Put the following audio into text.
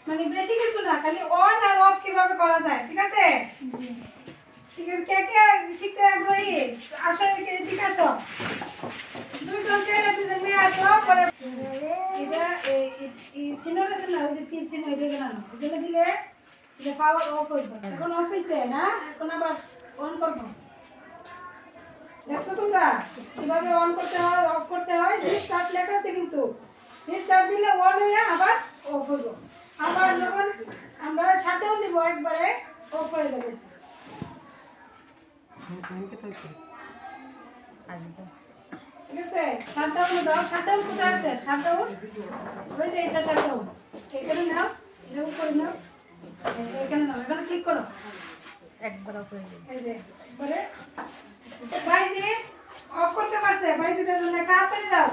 মানে বেশি কিছু না, খালি অন আর অফ কিভাবে করা যায়, ঠিক আছে? ঠিক আছে, কে কে শিখতে আগ্রহী? আসো, এদিকে আসো, দুইজন ছেলে দুইজন মেয়ে আসো। পরে এটা এই চিহ্ন আছে না, ওই যে তীর চিহ্ন, এটা গেলাম এগুলো দিলে এটা পাওয়ার অফ হইব। এখন অফ হইছে না, এখন আবার অন করব। দেখছো তোমরা কিভাবে অন করতে হয়, অফ করতে হয়? রিস্টার্ট লেখা আছে কিন্তু, রিস্টার্ট দিলে অন হয়ে আবার অফ হইব। আবার যখন আমরা শাটডাউন দিব একবারে অফ হয়ে যাবে। ঠিক আছে, শাটডাউন দাও। শাটডাউন কোথায় আছে? শাটডাউন ওই যে এটা শাটডাউন, এখানে নাও, এটা উপরে নাও, এখানে নাও, এখানে ক্লিক করো, একবার অফ হয়ে যাবে। এই যে একবারে। বাইজি অফ করতে পারছে, বাইজিদের জন্য একটা হাততালি দাও।